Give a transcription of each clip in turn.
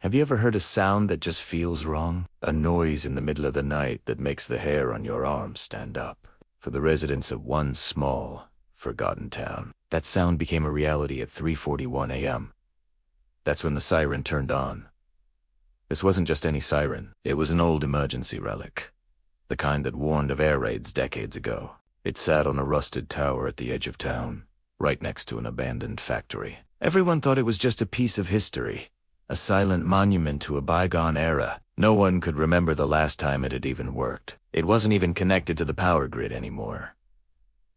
Have you ever heard a sound that just feels wrong? A noise in the middle of the night that makes the hair on your arms stand up. For the residents of one small, forgotten town, that sound became a reality at 3:41 a.m. That's when the siren turned on. This wasn't just any siren. It was an old emergency relic. The kind that warned of air raids decades ago. It sat on a rusted tower at the edge of town, right next to an abandoned factory. Everyone thought it was just a piece of history, a silent monument to a bygone era. No one could remember the last time it had even worked. It wasn't even connected to the power grid anymore.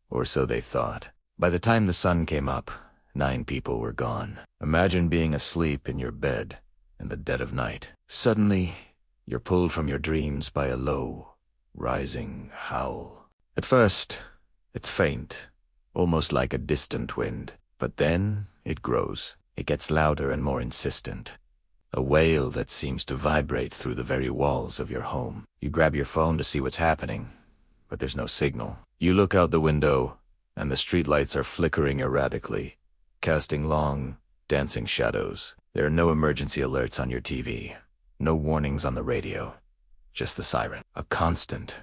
Or so they thought. By the time the sun came up, 9 people were gone. Imagine being asleep in your bed in the dead of night. Suddenly, you're pulled from your dreams by a low, rising howl. At first, it's faint, almost like a distant wind. But then, it grows. It gets louder and more insistent. A wail that seems to vibrate through the very walls of your home. You grab your phone to see what's happening, but there's no signal. You look out the window, and the streetlights are flickering erratically, casting long, dancing shadows. There are no emergency alerts on your TV, no warnings on the radio, just the siren. A constant,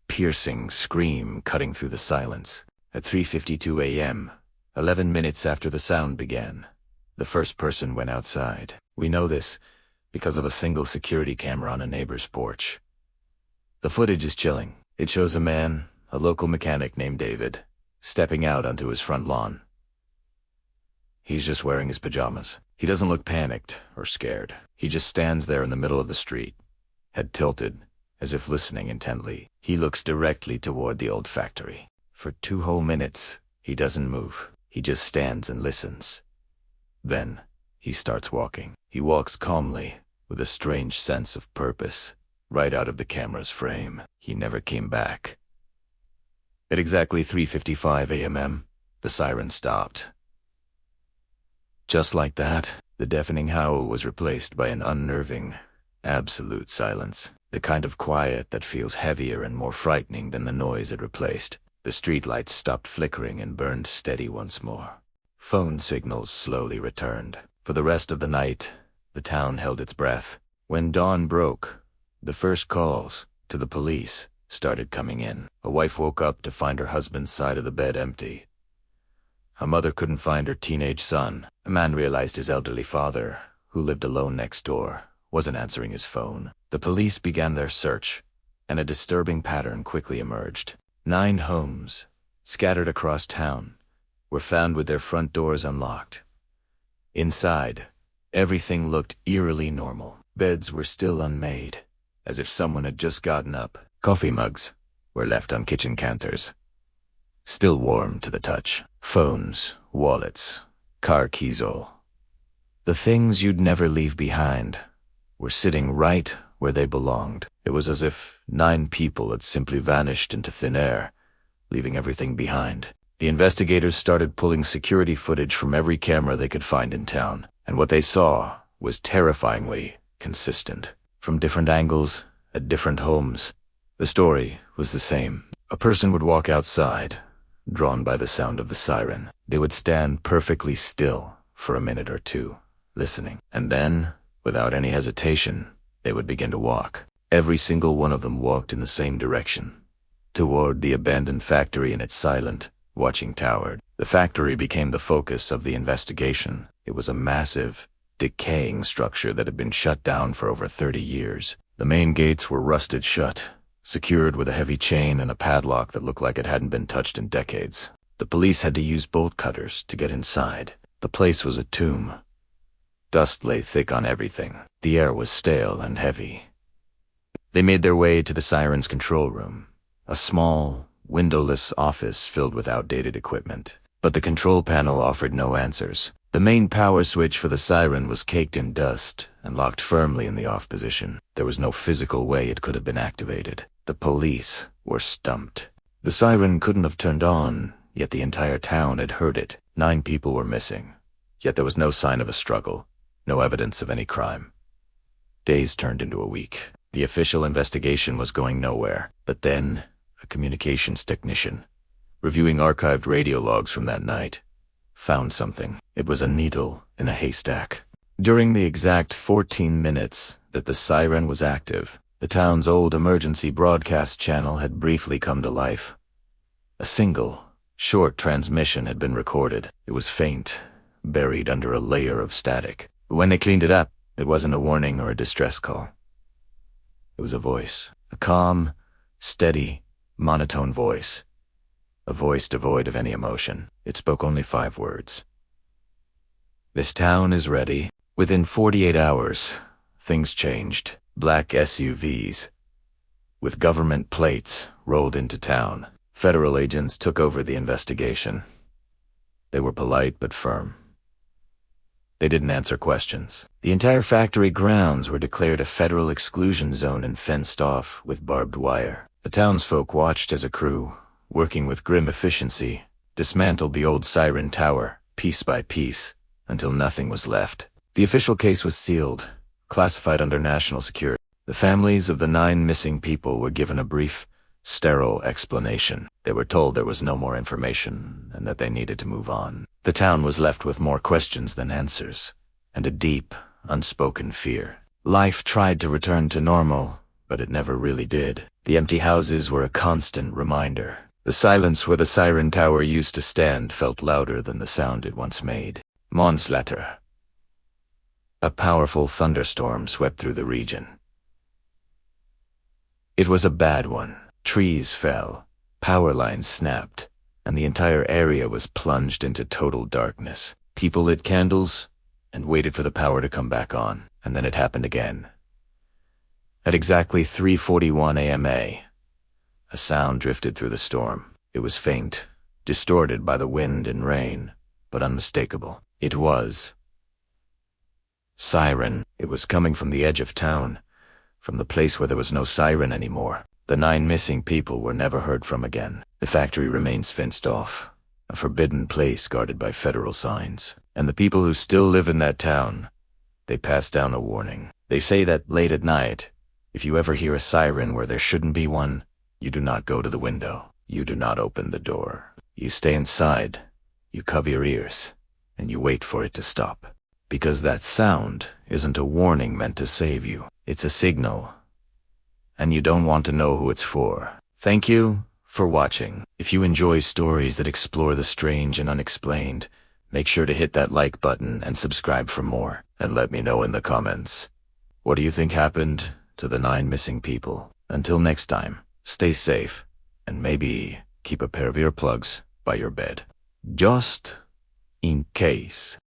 piercing scream cutting through the silence. At 3:52 a.m., 11 minutes after the sound began, the first person went outside. We know this because of a single security camera on a neighbor's porch. The footage is chilling. It shows a man, a local mechanic named David, stepping out onto his front lawn. He's just wearing his pajamas. He doesn't look panicked or scared. He just stands there in the middle of the street, head tilted, as if listening intently. He looks directly toward the old factory. For 2 whole minutes, he doesn't move. He just stands and listens. Then, he starts walking. He walks calmly, with a strange sense of purpose, right out of the camera's frame. He never came back. At exactly 3:55 a.m., the siren stopped. Just like that, the deafening howl was replaced by an unnerving, absolute silence. The kind of quiet that feels heavier and more frightening than the noise it replaced. The streetlights stopped flickering and burned steady once more. Phone signals slowly returned. For the rest of the night, the town held its breath. When dawn broke, the first calls to the police started coming in. A wife woke up to find her husband's side of the bed empty. A mother couldn't find her teenage son. A man realized his elderly father, who lived alone next door, wasn't answering his phone. The police began their search, and a disturbing pattern quickly emerged. 9 homes, scattered across town, were found with their front doors unlocked. Inside, everything looked eerily normal. Beds were still unmade, as if someone had just gotten up. Coffee mugs were left on kitchen counters, still warm to the touch. Phones, wallets, car keys all. The things you'd never leave behind were sitting right where they belonged. It was as if 9 people had simply vanished into thin air, leaving everything behind. The investigators started pulling security footage from every camera they could find in town, and what they saw was terrifyingly consistent. From different angles, at different homes, the story was the same. A person would walk outside, drawn by the sound of the siren. They would stand perfectly still for a minute or two, listening, and then, without any hesitation, they would begin to walk. Every single one of them walked in the same direction, toward the abandoned factory and its silent, watching tower. The factory became the focus of the investigation. It was a massive, decaying structure that had been shut down for over 30 years. The main gates were rusted shut, secured with a heavy chain and a padlock that looked like it hadn't been touched in decades. The police had to use bolt cutters to get inside. The place was a tomb. Dust lay thick on everything. The air was stale and heavy. They made their way to the siren's control room, a small, windowless office filled with outdated equipment. But the control panel offered no answers. The main power switch for the siren was caked in dust and locked firmly in the off position. There was no physical way it could have been activated. The police were stumped. The siren couldn't have turned on, yet the entire town had heard it. 9 people were missing, yet there was no sign of a struggle, no evidence of any crime. Days turned into a week. The official investigation was going nowhere. But then, a communications technician, reviewing archived radio logs from that night, found something. It was a needle in a haystack. During the exact 14 minutes that the siren was active, the town's old emergency broadcast channel had briefly come to life. A single, short transmission had been recorded. It was faint, buried under a layer of static. But when they cleaned it up, it wasn't a warning or a distress call. It was a voice, a calm, steady, monotone voice. A voice devoid of any emotion. It spoke only 5 words. "This town is ready." Within 48 hours, things changed. Black SUVs with government plates rolled into town. Federal agents took over the investigation. They were polite but firm. They didn't answer questions. The entire factory grounds were declared a federal exclusion zone and fenced off with barbed wire. The townsfolk watched as a crew, working with grim efficiency, dismantled the old Siren Tower, piece by piece, until nothing was left. The official case was sealed, classified under national security. The families of the 9 missing people were given a brief, sterile explanation. They were told there was no more information and that they needed to move on. The town was left with more questions than answers, and a deep, unspoken fear. Life tried to return to normal, but it never really did. The empty houses were a constant reminder. The silence where the Siren Tower used to stand felt louder than the sound it once made. Months later, a powerful thunderstorm swept through the region. It was a bad one. Trees fell, power lines snapped, and the entire area was plunged into total darkness. People lit candles and waited for the power to come back on, and then it happened again. At exactly 3:41 a.m. a sound drifted through the storm. It was faint, distorted by the wind and rain, but unmistakable. It was Siren. It was coming from the edge of town, from the place where there was no siren anymore. The 9 missing people were never heard from again. The factory remains fenced off, a forbidden place guarded by federal signs. And the people who still live in that town, they pass down a warning. They say that late at night, if you ever hear a siren where there shouldn't be one, you do not go to the window. You do not open the door. You stay inside, you cover your ears, and you wait for it to stop. Because that sound isn't a warning meant to save you. It's a signal. And you don't want to know who it's for. Thank you for watching. If you enjoy stories that explore the strange and unexplained, make sure to hit that like button and subscribe for more. And let me know in the comments, what do you think happened to the 9 missing people? Until next time, stay safe, and maybe keep a pair of earplugs by your bed. Just in case.